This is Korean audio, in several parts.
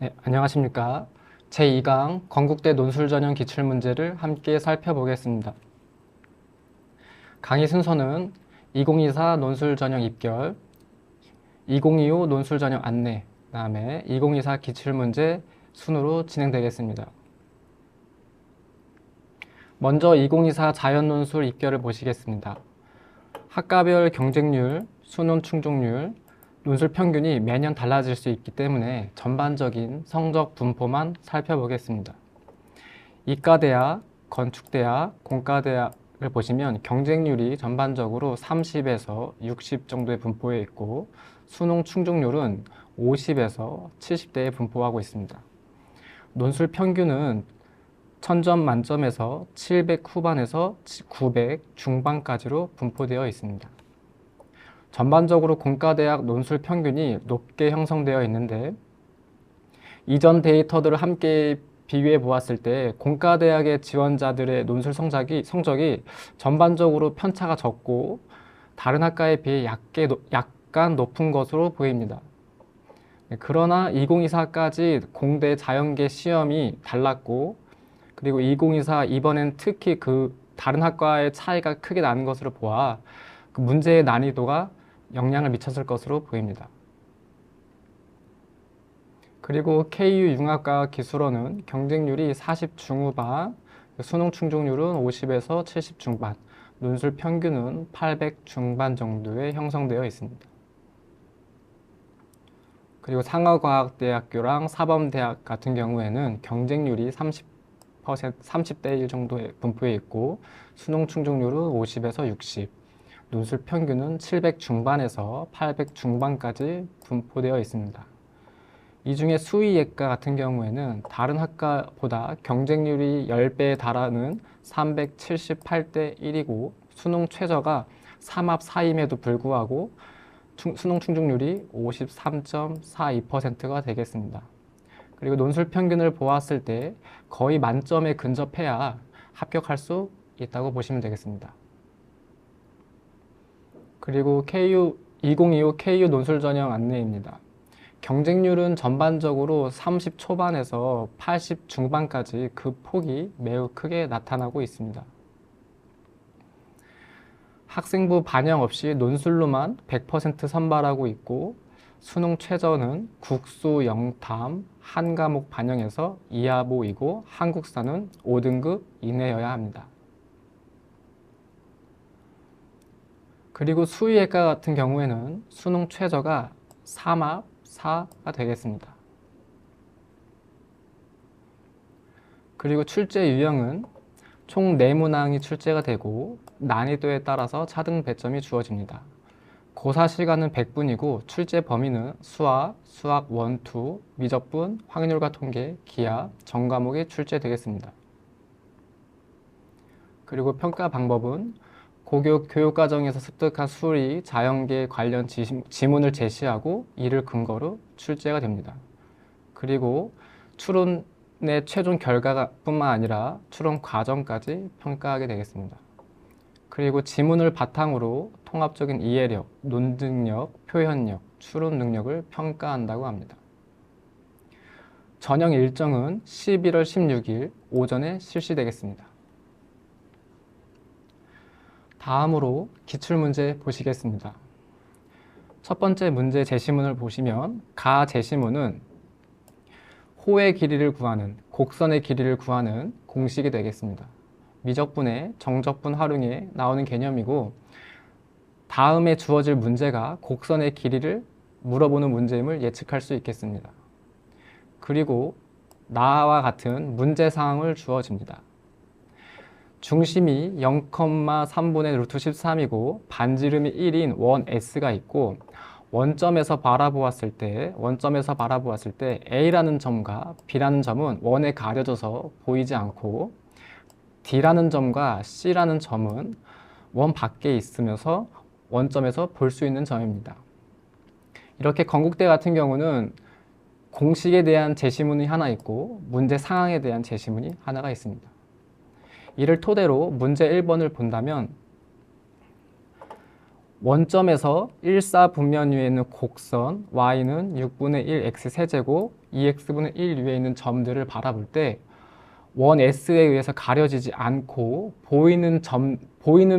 네, 안녕하십니까. 제2강 건국대 논술 전형 기출문제를 함께 살펴보겠습니다. 강의 순서는 2024 논술 전형 입결, 2025 논술 전형 안내, 그 다음에 2024 기출문제 순으로 진행되겠습니다. 먼저 2024 자연논술 입결을 보시겠습니다. 학과별 경쟁률, 수능 충족률, 논술 평균이 매년 달라질 수 있기 때문에 전반적인 성적 분포만 살펴보겠습니다. 이과대학, 건축대학, 공과대학을 보시면 경쟁률이 전반적으로 30에서 60 정도의 분포에 있고 수능 충족률은 50에서 70대에 분포하고 있습니다. 논술 평균은 1000점 만점에서 700 후반에서 900 중반까지로 분포되어 있습니다. 전반적으로 공과대학 논술 평균이 높게 형성되어 있는데 이전 데이터들을 함께 비교해 보았을 때 공과대학의 지원자들의 논술 성적이 전반적으로 편차가 적고 다른 학과에 비해 약간 높은 것으로 보입니다. 그러나 2024까지 공대 자연계 시험이 달랐고 그리고 2024 이번엔 특히 그 다른 학과의 차이가 크게 나는 것으로 보아 그 문제의 난이도가 영향을 미쳤을 것으로 보입니다. 그리고 KU 융합과 기술원은 경쟁률이 40 중후반, 수능 충족률은 50에서 70 중반, 논술 평균은 800 중반 정도에 형성되어 있습니다. 그리고 상어과학대학교랑 사범대학 같은 경우에는 경쟁률이 30대 1 정도의 분포에 있고 수능 충족률은 50에서 60, 논술 평균은 700 중반에서 800 중반까지 분포되어 있습니다. 이 중에 수의예과 같은 경우에는 다른 학과보다 경쟁률이 10배에 달하는 378대 1이고 수능 최저가 3합 4임에도 불구하고 수능 충족률이 53.42%가 되겠습니다. 그리고 논술 평균을 보았을 때 거의 만점에 근접해야 합격할 수 있다고 보시면 되겠습니다. 그리고 2025 KU 논술 전형 안내입니다. 경쟁률은 전반적으로 30 초반에서 80 중반까지 그 폭이 매우 크게 나타나고 있습니다. 학생부 반영 없이 논술로만 100% 선발하고 있고 수능 최저는 국수, 영탐, 한 과목 반영해서 2하보이고 한국사는 5등급 이내여야 합니다. 그리고 수의예과 같은 경우에는 수능 최저가 3합 4가 되겠습니다. 그리고 출제 유형은 총 4문항이 출제가 되고 난이도에 따라서 차등 배점이 주어집니다. 고사 시간은 100분이고 출제 범위는 수학 1, 2, 미적분, 확률과 통계, 기하, 전과목이 출제되겠습니다. 그리고 평가 방법은 고교 교육과정에서 습득한 수리, 자연계 관련 지문을 제시하고 이를 근거로 출제가 됩니다. 그리고 추론의 최종 결과뿐만 아니라 추론 과정까지 평가하게 되겠습니다. 그리고 지문을 바탕으로 통합적인 이해력, 논증력, 표현력, 추론 능력을 평가한다고 합니다. 전형 일정은 11월 16일 오전에 실시되겠습니다. 다음으로 기출문제 보시겠습니다. 첫 번째 문제 제시문을 보시면 가 제시문은 호의 길이를 구하는, 곡선의 길이를 구하는 공식이 되겠습니다. 미적분의 정적분 활용에 나오는 개념이고 다음에 주어질 문제가 곡선의 길이를 물어보는 문제임을 예측할 수 있겠습니다. 그리고 나와 같은 문제 사항을 주어집니다. 중심이 0,3분의 루트 13이고 반지름이 1인 원 S가 있고 원점에서 바라보았을 때 A라는 점과 B라는 점은 원에 가려져서 보이지 않고 D라는 점과 C라는 점은 원 밖에 있으면서 원점에서 볼 수 있는 점입니다. 이렇게 건국대 같은 경우는 공식에 대한 제시문이 하나 있고 문제 상황에 대한 제시문이 하나가 있습니다. 이를 토대로 문제 1번을 본다면 원점에서 1사분면 위에 있는 곡선 y는 6분의 1 x 세제곱 2x분의 1 위에 있는 점들을 바라볼 때 원 S에 의해서 가려지지 않고 보이는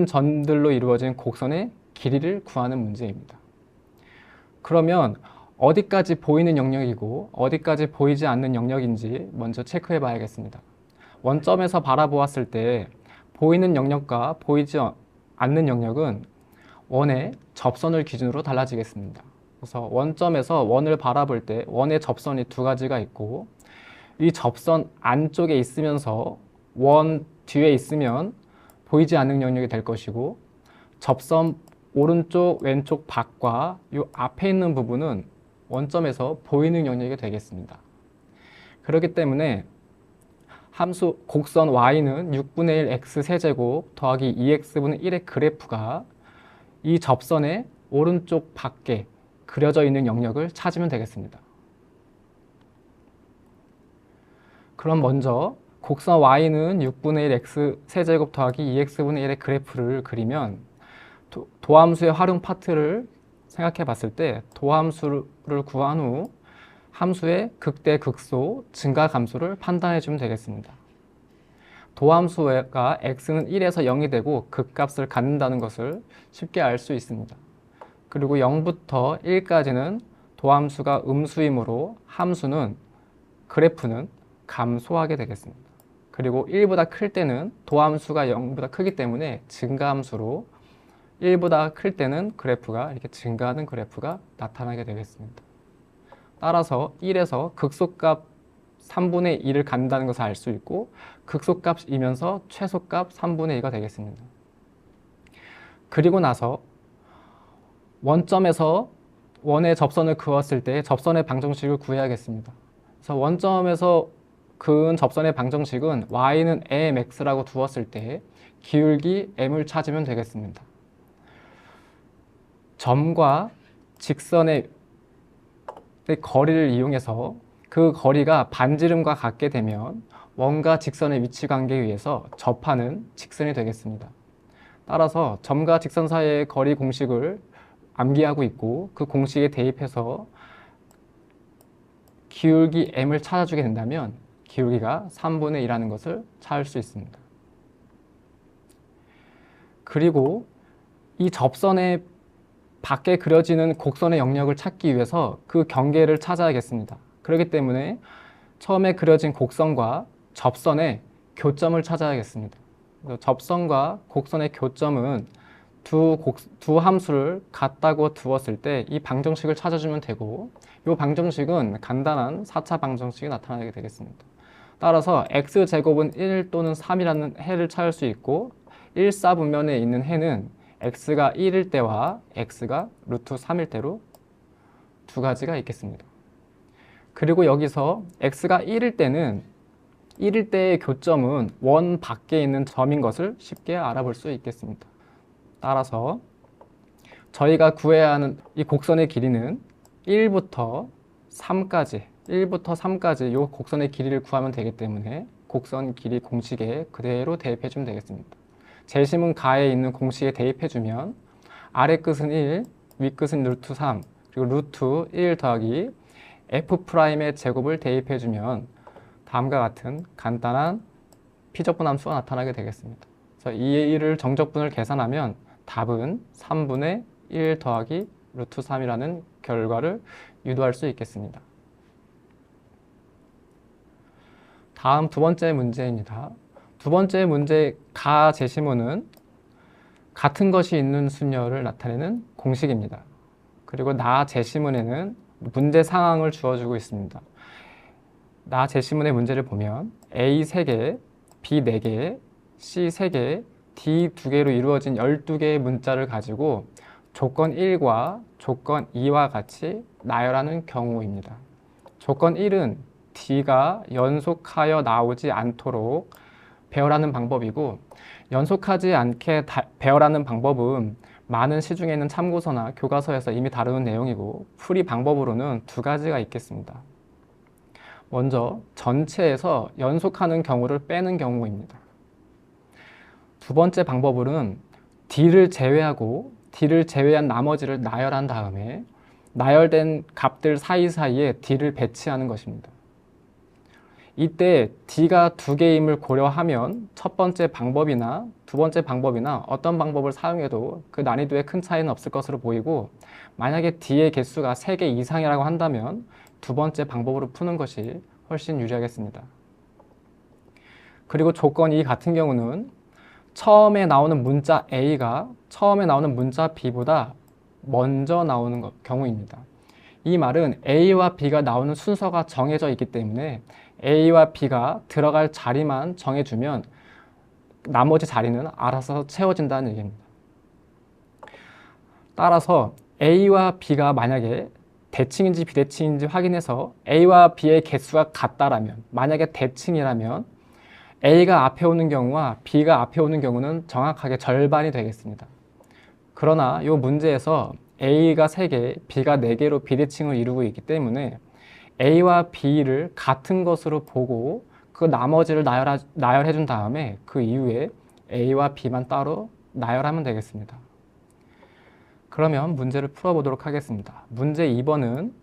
점들로 이루어진 곡선의 길이를 구하는 문제입니다. 그러면 어디까지 보이는 영역이고 어디까지 보이지 않는 영역인지 먼저 체크해 봐야겠습니다. 원점에서 바라보았을 때 보이는 영역과 보이지 않는 영역은 원의 접선을 기준으로 달라지겠습니다. 그래서 원점에서 원을 바라볼 때 원의 접선이 두 가지가 있고 이 접선 안쪽에 있으면서 원 뒤에 있으면 보이지 않는 영역이 될 것이고 접선 오른쪽 왼쪽 밖과 이 앞에 있는 부분은 원점에서 보이는 영역이 되겠습니다. 그렇기 때문에 함수 곡선 y는 6분의 1 x 세제곱 더하기 2x분의 1의 그래프가 이 접선의 오른쪽 밖에 그려져 있는 영역을 찾으면 되겠습니다. 그럼 먼저 곡선 y는 6분의 1 x 세제곱 더하기 2x분의 1의 그래프를 그리면 도함수의 활용 파트를 생각해 봤을 때 도함수를 구한 후 함수의 극대 극소 증가 감소를 판단해 주면 되겠습니다. 도함수가 x는 1에서 0이 되고 극값을 갖는다는 것을 쉽게 알 수 있습니다. 그리고 0부터 1까지는 도함수가 음수이므로 함수는 그래프는 감소하게 되겠습니다. 그리고 1보다 클 때는 도함수가 0보다 크기 때문에 증가함수로 1보다 클 때는 그래프가 이렇게 증가하는 그래프가 나타나게 되겠습니다. 따라서 1에서 극소값 3분의 2를 갖는다는 것을 알 수 있고 극소값이면서 최소값 3분의 2가 되겠습니다. 그리고 나서 원점에서 원의 접선을 그었을 때 접선의 방정식을 구해야겠습니다. 그래서 원점에서 그은 접선의 방정식은 y는 mx라고 두었을 때 기울기 m을 찾으면 되겠습니다. 점과 직선의 거리를 이용해서 그 거리가 반지름과 같게 되면 원과 직선의 위치 관계에 의해서 접하는 직선이 되겠습니다. 따라서 점과 직선 사이의 거리 공식을 암기하고 있고 그 공식에 대입해서 기울기 m을 찾아주게 된다면 기울기가 3분의 2라는 것을 찾을 수 있습니다. 그리고 이 접선의 밖에 그려지는 곡선의 영역을 찾기 위해서 그 경계를 찾아야겠습니다. 그렇기 때문에 처음에 그려진 곡선과 접선의 교점을 찾아야겠습니다. 접선과 곡선의 교점은 두 함수를 같다고 두었을 때 이 방정식을 찾아주면 되고 이 방정식은 간단한 4차 방정식이 나타나게 되겠습니다. 따라서 x제곱은 1 또는 3이라는 해를 찾을 수 있고 1사분면에 있는 해는 x가 1일 때와 x가 루트 3일 때로 두 가지가 있겠습니다. 그리고 여기서 x가 1일 때는 1일 때의 교점은 원 밖에 있는 점인 것을 쉽게 알아볼 수 있겠습니다. 따라서 저희가 구해야 하는 이 곡선의 길이는 1부터 3까지 이 곡선의 길이를 구하면 되기 때문에 곡선 길이 공식에 그대로 대입해주면 되겠습니다. 재심은 가에 있는 공식에 대입해주면 아래 끝은 1, 위 끝은 루트 3, 그리고 루트 1 더하기 f'의 제곱을 대입해주면 다음과 같은 간단한 피적분 함수가 나타나게 되겠습니다. 그래서 이 1을 정적분을 계산하면 답은 3분의 1 더하기 루트 3이라는 결과를 유도할 수 있겠습니다. 다음 두 번째 문제입니다. 두 번째 문제 가 제시문은 같은 것이 있는 수녀를 나타내는 공식입니다. 그리고 나 제시문에는 문제 상황을 주어주고 있습니다. 나 제시문의 문제를 보면 A 3개, B 4개, C 3개, D 2개로 이루어진 12개의 문자를 가지고 조건 1과 조건 2와 같이 나열하는 경우입니다. 조건 1은 D가 연속하여 나오지 않도록 배열하는 방법이고 연속하지 않게 배열하는 방법은 많은 시중에 있는 참고서나 교과서에서 이미 다루는 내용이고 풀이 방법으로는 두 가지가 있겠습니다. 먼저 전체에서 연속하는 경우를 빼는 경우입니다. 두 번째 방법으로는 D를 제외하고 D를 제외한 나머지를 나열한 다음에 나열된 값들 사이사이에 D를 배치하는 것입니다. 이때 D가 두 개임을 고려하면 첫 번째 방법이나 두 번째 방법이나 어떤 방법을 사용해도 그 난이도에 큰 차이는 없을 것으로 보이고, 만약에 D의 개수가 3개 이상이라고 한다면 두 번째 방법으로 푸는 것이 훨씬 유리하겠습니다. 그리고 조건 2 같은 경우는 처음에 나오는 문자 A가 처음에 나오는 문자 B보다 먼저 나오는 경우입니다. 이 말은 A와 B가 나오는 순서가 정해져 있기 때문에 A와 B가 들어갈 자리만 정해주면 나머지 자리는 알아서 채워진다는 얘기입니다. 따라서 A와 B가 만약에 대칭인지 비대칭인지 확인해서 A와 B의 개수가 같다라면, 만약에 대칭이라면 A가 앞에 오는 경우와 B가 앞에 오는 경우는 정확하게 절반이 되겠습니다. 그러나 이 문제에서 A가 3개, B가 4개로 비대칭을 이루고 있기 때문에 A와 B를 같은 것으로 보고 그 나머지를 나열해 준 다음에 그 이후에 A와 B만 따로 나열하면 되겠습니다. 그러면 문제를 풀어보도록 하겠습니다. 문제 2번은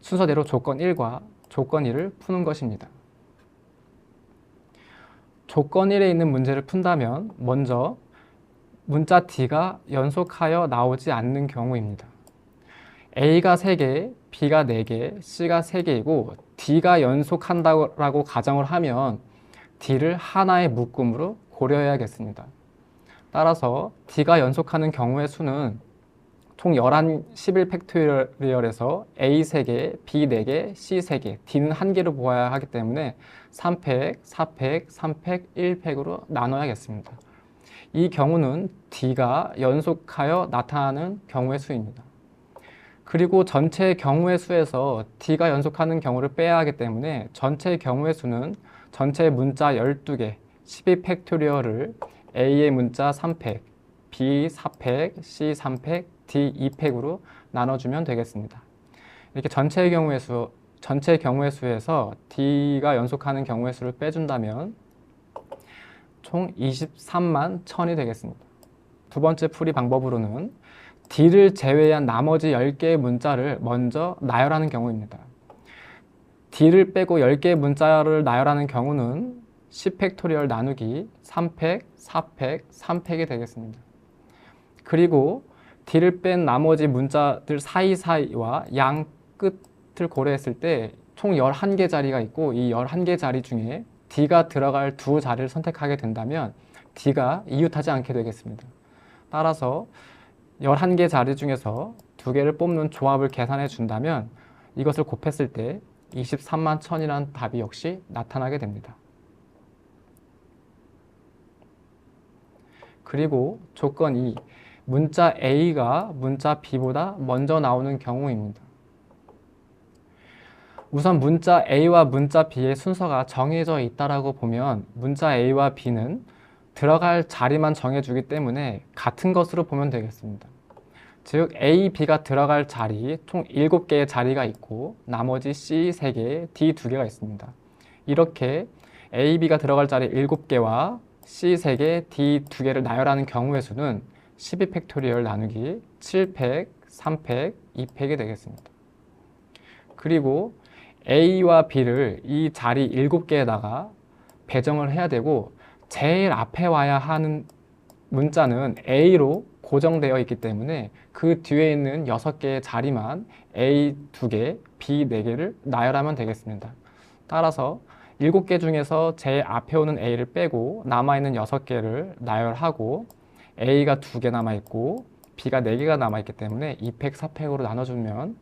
순서대로 조건 1과 조건 2를 푸는 것입니다. 조건 1에 있는 문제를 푼다면 먼저 문자 D가 연속하여 나오지 않는 경우입니다. A가 3개, B가 4개, C가 3개이고 D가 연속한다고 가정을 하면 D를 하나의 묶음으로 고려해야겠습니다. 따라서 D가 연속하는 경우의 수는 총 11팩토리얼에서 A 3개, B 4개, C 3개, D는 1개로 보아야 하기 때문에 3팩, 4팩, 3팩, 1팩으로 나눠야겠습니다. 이 경우는 D가 연속하여 나타나는 경우의 수입니다. 그리고 전체 경우의 수에서 D가 연속하는 경우를 빼야 하기 때문에 전체 경우의 수는 전체 문자 12개, 12팩토리얼을 A의 문자 3팩, B 4팩, C 3팩, D 2팩으로 나눠주면 되겠습니다. 이렇게 전체 경우의 수에서 D가 연속하는 경우의 수를 빼준다면 총 23만 1000이 되겠습니다. 두 번째 풀이 방법으로는 D를 제외한 나머지 10개의 문자를 먼저 나열하는 경우입니다. D를 빼고 10개의 문자를 나열하는 경우는 10팩토리얼 나누기 3팩, 4팩, 3팩이 되겠습니다. 그리고 D를 뺀 나머지 문자들 사이사이와 양 끝을 고려했을 때 총 11개 자리가 있고 이 11개 자리 중에 D가 들어갈 두 자리를 선택하게 된다면 D가 이웃하지 않게 되겠습니다. 따라서 11개 자리 중에서 2개를 뽑는 조합을 계산해 준다면 이것을 곱했을 때 23만 1000이라는 답이 역시 나타나게 됩니다. 그리고 조건 2, 문자 A가 문자 B보다 먼저 나오는 경우입니다. 우선 문자 A와 문자 B의 순서가 정해져 있다고 보면 문자 A와 B는 들어갈 자리만 정해주기 때문에 같은 것으로 보면 되겠습니다. 즉 A, B가 들어갈 자리 총 7개의 자리가 있고 나머지 C 3개, D 2개가 있습니다. 이렇게 A, B가 들어갈 자리 7개와 C 3개, D 2개를 나열하는 경우의 수는 12팩토리얼 나누기 7팩, 3팩, 2팩이 되겠습니다. 그리고 A와 B를 이 자리 7개에다가 배정을 해야 되고 제일 앞에 와야 하는 문자는 A로 고정되어 있기 때문에 그 뒤에 있는 6개의 자리만 A 2개, B 4개를 나열하면 되겠습니다. 따라서 7개 중에서 제일 앞에 오는 A를 빼고 남아있는 6개를 나열하고 A가 2개 남아있고 B가 4개가 남아있기 때문에 2팩, 4팩으로 나눠주면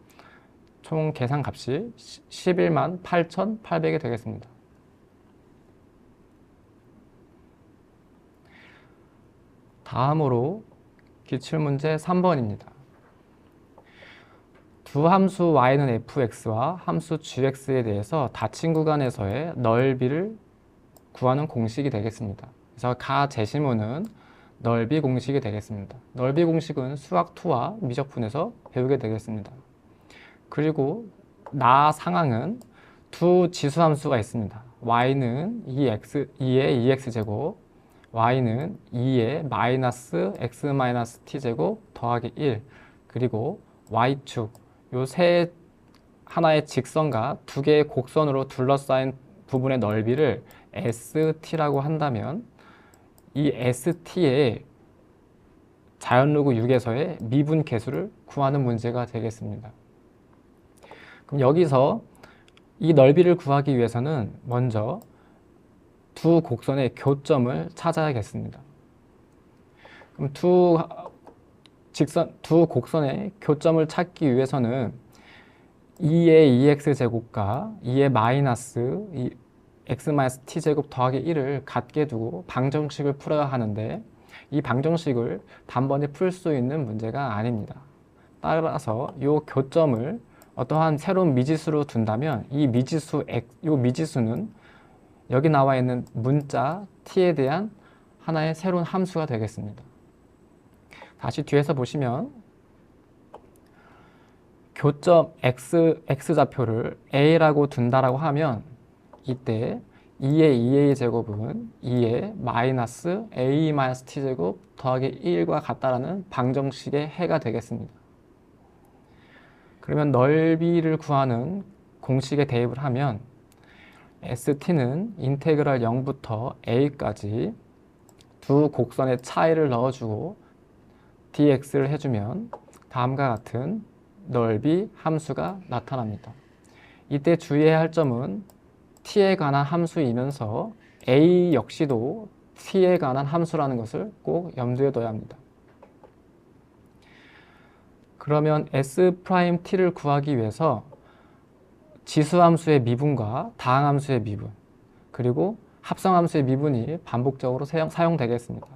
총 계산값이 11만 8,800이 되겠습니다. 다음으로 기출문제 3번입니다. 두 함수 y는 fx와 함수 gx에 대해서 닫힌 구간에서의 넓이를 구하는 공식이 되겠습니다. 그래서 가 제시문은 넓이 공식이 되겠습니다. 넓이 공식은 수학2와 미적분에서 배우게 되겠습니다. 그리고 나 상황은 두 지수함수가 있습니다. y는 2의 2x제곱, y는 2의 마이너스 x 마이너스 t제곱 더하기 1 그리고 y축 요 세 하나의 직선과 두 개의 곡선으로 둘러싸인 부분의 넓이를 ST라고 한다면 이 ST의 자연로그 6에서의 미분 계수를 구하는 문제가 되겠습니다. 그럼 여기서 이 넓이를 구하기 위해서는 먼저 두 곡선의 교점을 찾아야겠습니다. 그럼 두 곡선의 교점을 찾기 위해서는 2의 2x제곱과 2의 마이너스 x 마이너스 t제곱 더하기 1을 같게 두고 방정식을 풀어야 하는데 이 방정식을 단번에 풀 수 있는 문제가 아닙니다. 따라서 이 교점을 어떠한 새로운 미지수로 둔다면 이 미지수는 여기 나와 있는 문자 t에 대한 하나의 새로운 함수가 되겠습니다. 다시 뒤에서 보시면 교점 x좌표를 a라고 둔다라고 하면 이때 2의 2a 제곱은 2의 마이너스 a 마이너스 t제곱 더하기 1과 같다라는 방정식의 해가 되겠습니다. 그러면 넓이를 구하는 공식에 대입을 하면 st는 인테그랄 0부터 a까지 두 곡선의 차이를 넣어주고 dx를 해주면 다음과 같은 넓이 함수가 나타납니다. 이때 주의해야 할 점은 t에 관한 함수이면서 a 역시도 t에 관한 함수라는 것을 꼭 염두에 둬야 합니다. 그러면 s't를 구하기 위해서 지수함수의 미분과 다항함수의 미분 그리고 합성함수의 미분이 반복적으로 사용되겠습니다.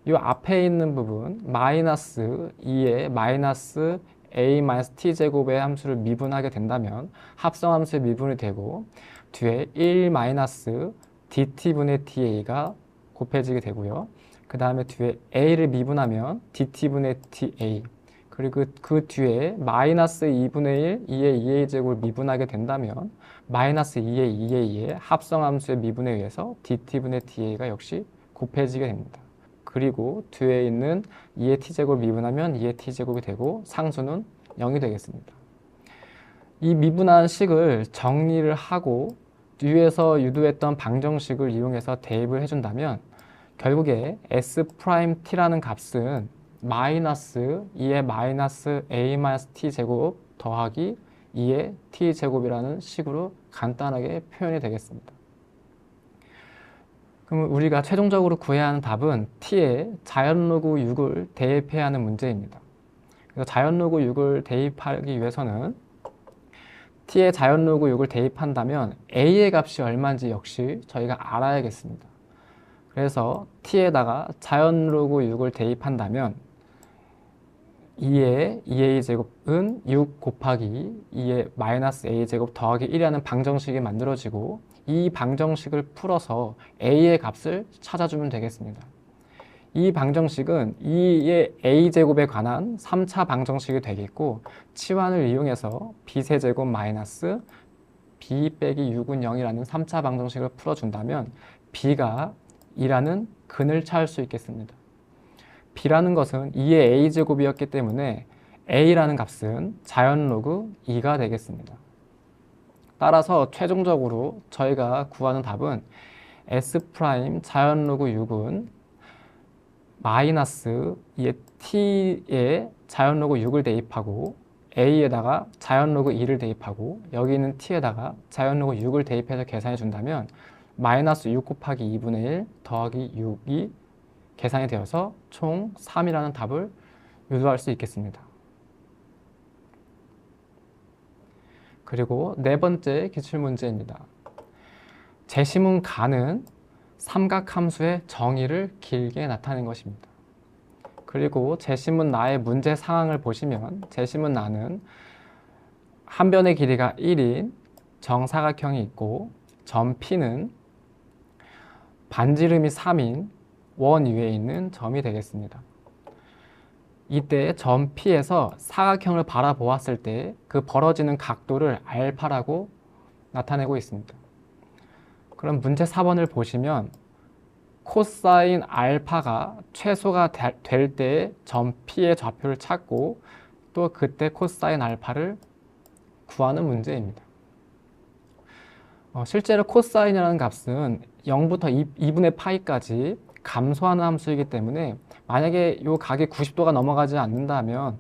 이 앞에 있는 부분 마이너스 2의 마이너스 a 마이너스 t제곱의 함수를 미분하게 된다면 합성함수의 미분이 되고 뒤에 1 마이너스 dt분의 da가 곱해지게 되고요. 그 다음에 뒤에 a를 미분하면 dt분의 da 그리고 그 뒤에 마이너스 2분의 1 2의 2a 제곱을 미분하게 된다면 마이너스 2의 2a의 합성함수의 미분에 의해서 dt분의 da가 역시 곱해지게 됩니다. 그리고 뒤에 있는 2의 t제곱을 미분하면 2의 t제곱이 되고 상수는 0이 되겠습니다. 이 미분한 식을 정리를 하고 뒤에서 유도했던 방정식을 이용해서 대입을 해준다면 결국에 s't라는 값은 마이너스 2의 마이너스 a 마이너스 t제곱 더하기 2의 t제곱이라는 식으로 간단하게 표현이 되겠습니다. 그럼 우리가 최종적으로 구해야 하는 답은 t에 자연로그 6을 대입해야 하는 문제입니다. 그래서 자연로그 6을 대입하기 위해서는 t에 자연로그 6을 대입한다면 a의 값이 얼마인지 역시 저희가 알아야겠습니다. 그래서 t에다가 자연로그 6을 대입한다면 2의 2a 제곱은 6 곱하기 2의 마이너스 a 제곱 더하기 1이라는 방정식이 만들어지고 이 방정식을 풀어서 a의 값을 찾아주면 되겠습니다. 이 방정식은 2의 a제곱에 관한 3차 방정식이 되겠고 치환을 이용해서 b세제곱 마이너스 b 빼기 6은 0이라는 3차 방정식을 풀어준다면 b가 2라는 근을 찾을 수 있겠습니다. b라는 것은 2의 a제곱이었기 때문에 a라는 값은 자연로그 2가 되겠습니다. 따라서 최종적으로 저희가 구하는 답은 S' 자연로그 6은 마이너스 2의 t에 자연로그 6을 대입하고 a에다가 자연로그 2를 대입하고 여기 있는 t에다가 자연로그 6을 대입해서 계산해 준다면 마이너스 6 곱하기 2분의 1 더하기 6이 계산이 되어서 총 3이라는 답을 유도할 수 있겠습니다. 그리고 네 번째 기출문제입니다. 제시문 가는 삼각함수의 정의를 길게 나타낸 것입니다. 그리고 제시문 나의 문제 상황을 보시면 제시문 나는 한 변의 길이가 1인 정사각형이 있고 점 P는 반지름이 3인 원 위에 있는 점이 되겠습니다. 이때 점 P에서 사각형을 바라보았을 때 그 벌어지는 각도를 알파라고 나타내고 있습니다. 그럼 문제 4번을 보시면 코사인 알파가 최소가 될 때 점 P의 좌표를 찾고 또 그때 코사인 알파를 구하는 문제입니다. 실제로 코사인이라는 값은 0부터 2분의 파이까지 감소하는 함수이기 때문에 만약에 이 각이 90도가 넘어가지 않는다면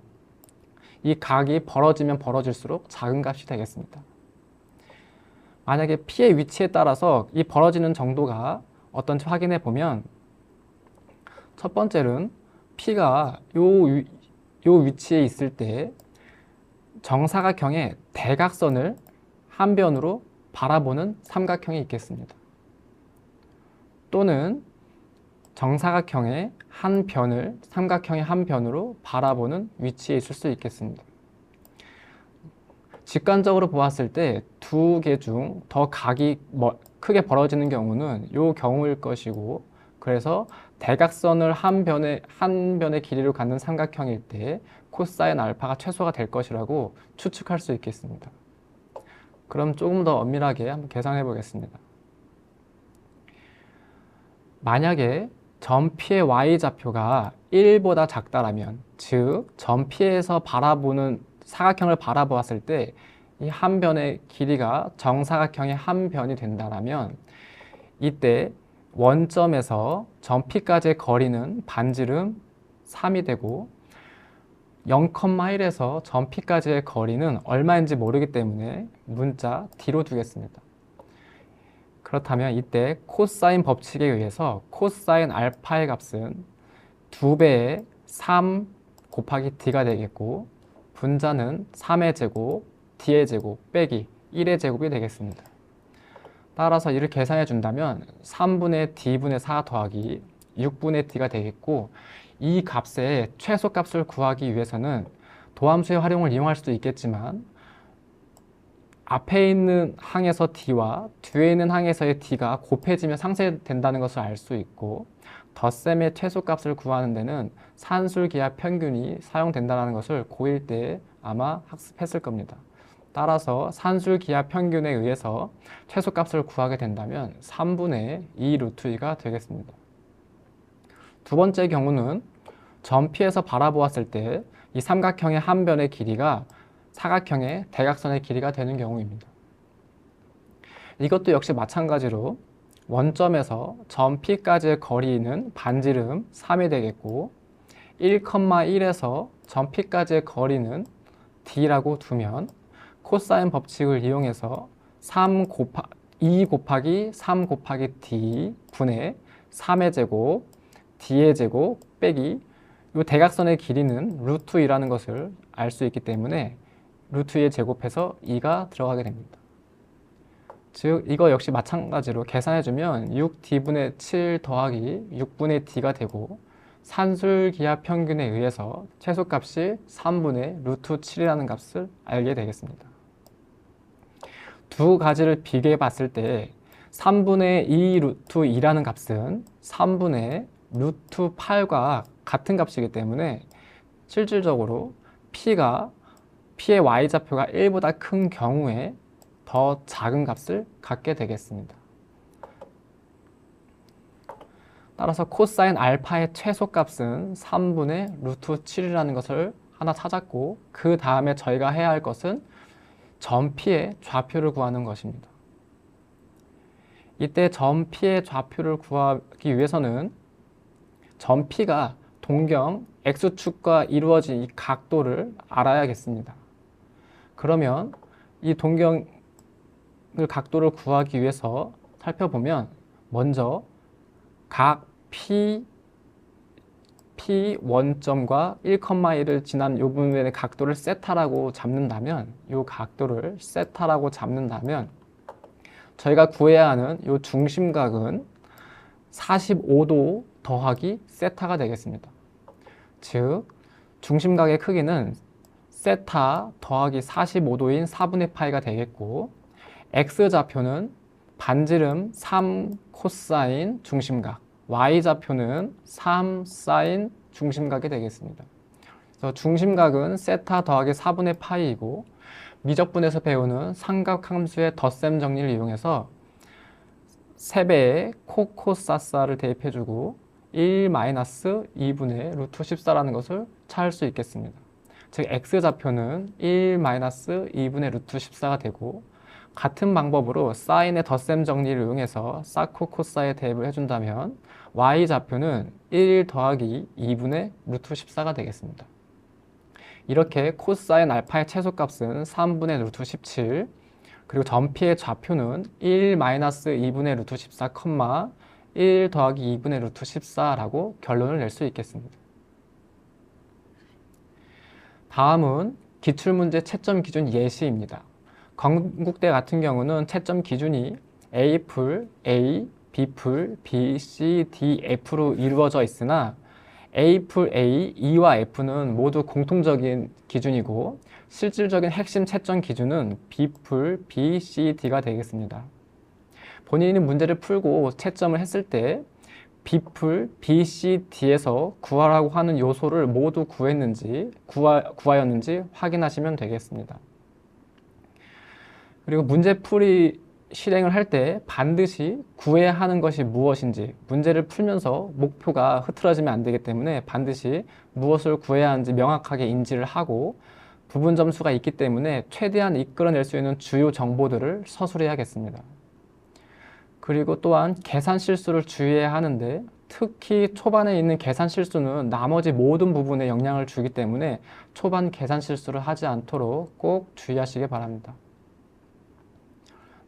이 각이 벌어지면 벌어질수록 작은 값이 되겠습니다. 만약에 P의 위치에 따라서 이 벌어지는 정도가 어떤지 확인해 보면 첫 번째는 P가 요 위치에 있을 때 정사각형의 대각선을 한 변으로 바라보는 삼각형이 있겠습니다. 또는 정사각형의 한 변을 삼각형의 한 변으로 바라보는 위치에 있을 수 있겠습니다. 직관적으로 보았을 때 두 개 중 더 각이 크게 벌어지는 경우는 이 경우일 것이고, 그래서 대각선을 한 변의 길이로 갖는 삼각형일 때 코사인 알파가 최소가 될 것이라고 추측할 수 있겠습니다. 그럼 조금 더 엄밀하게 한번 계산해 보겠습니다. 만약에 점 P의 y좌표가 1보다 작다라면, 즉 점 P에서 바라보는 사각형을 바라보았을 때 이 한 변의 길이가 정사각형의 한 변이 된다면 이때 원점에서 점 P까지의 거리는 반지름 3이 되고 0,1에서 점 P까지의 거리는 얼마인지 모르기 때문에 문자 D로 두겠습니다. 그렇다면 이때 코사인 법칙에 의해서 코사인 알파의 값은 2배의 3 곱하기 D가 되겠고, 분자는 3의 제곱, D의 제곱 빼기 1의 제곱이 되겠습니다. 따라서 이를 계산해 준다면 3분의 D분의 4 더하기 6분의 D가 되겠고, 이 값의 최소값을 구하기 위해서는 도함수의 활용을 이용할 수도 있겠지만 앞에 있는 항에서 D와 뒤에 있는 항에서의 D가 곱해지면 상쇄된다는 것을 알 수 있고, 덧셈의 최소값을 구하는 데는 산술기하 평균이 사용된다는 것을 고1 때 아마 학습했을 겁니다. 따라서 산술기하 평균에 의해서 최소값을 구하게 된다면 3분의 2 루트 2가 되겠습니다. 두 번째 경우는 점 P에서 바라보았을 때 이 삼각형의 한 변의 길이가 사각형의 대각선의 길이가 되는 경우입니다. 이것도 역시 마찬가지로 원점에서 점 P까지의 거리는 반지름 3이 되겠고 1,1에서 점 P까지의 거리는 D라고 두면 코사인 법칙을 이용해서 2 곱하기 3 곱하기 D 분의 3의 제곱, D의 제곱 빼기 이 대각선의 길이는 루트 2라는 것을 알 수 있기 때문에 루트 2의 제곱해서 2가 들어가게 됩니다. 즉 이거 역시 마찬가지로 계산해주면 6D분의 7 더하기 6분의 D가 되고 산술기하 평균에 의해서 최소값이 3분의 루트 7이라는 값을 알게 되겠습니다. 두 가지를 비교해 봤을 때 3분의 2 루트 2라는 값은 3분의 루트 8과 같은 값이기 때문에 실질적으로 P의 y좌표가 1보다 큰 경우에 더 작은 값을 갖게 되겠습니다. 따라서 코사인 알파의 최소값은 3분의 루트 7이라는 것을 하나 찾았고, 그 다음에 저희가 해야 할 것은 점 P의 좌표를 구하는 것입니다. 이때 점 P의 좌표를 구하기 위해서는 점 P가 동경 X축과 이루어진 이 각도를 알아야겠습니다. 그러면 이 동경 각도를 구하기 위해서 살펴보면 먼저 각 P 원점과 1,1을 지난 이 부분의 각도를 세타라고 잡는다면, 이 각도를 세타라고 잡는다면 저희가 구해야 하는 이 중심각은 45도 더하기 세타가 되겠습니다. 즉 중심각의 크기는 세타 더하기 45도인 4분의 파이가 되겠고, X좌표는 반지름 3 코사인 중심각, Y좌표는 3 사인 중심각이 되겠습니다. 그래서 중심각은 세타 더하기 4분의 파이이고, 미적분에서 배우는 삼각함수의 덧셈 정리를 이용해서 3배의 코코사사를 대입해주고 1-2분의 루트 14라는 것을 찾을 수 있겠습니다. 즉 x좌표는 1-2분의 루트 14가 되고, 같은 방법으로 사인의 덧셈 정리를 이용해서 사코코사에 대입을 해준다면 y좌표는 1 더하기 2분의 루트 14가 되겠습니다. 이렇게 코사인 알파의 최소값은 3분의 루트 17, 그리고 전피의 좌표는 1-2분의 루트 14, 1 더하기 2분의 루트 14라고 결론을 낼 수 있겠습니다. 다음은 기출문제 채점 기준 예시입니다. 건국대 같은 경우는 채점 기준이 A풀, A, B풀, B, C, D, F로 이루어져 있으나 A풀 A, E와 F는 모두 공통적인 기준이고 실질적인 핵심 채점 기준은 B풀 B, C, D가 되겠습니다. 본인이 문제를 풀고 채점을 했을 때 B풀 B, C, D에서 구하라고 하는 요소를 모두 구하였는지 확인하시면 되겠습니다. 그리고 문제풀이 실행을 할 때 반드시 구해야 하는 것이 무엇인지, 문제를 풀면서 목표가 흐트러지면 안 되기 때문에 반드시 무엇을 구해야 하는지 명확하게 인지를 하고, 부분 점수가 있기 때문에 최대한 이끌어낼 수 있는 주요 정보들을 서술해야겠습니다. 그리고 또한 계산 실수를 주의해야 하는데, 특히 초반에 있는 계산 실수는 나머지 모든 부분에 영향을 주기 때문에 초반 계산 실수를 하지 않도록 꼭 주의하시기 바랍니다.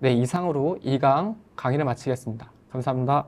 네, 이상으로 2강 강의를 마치겠습니다. 감사합니다.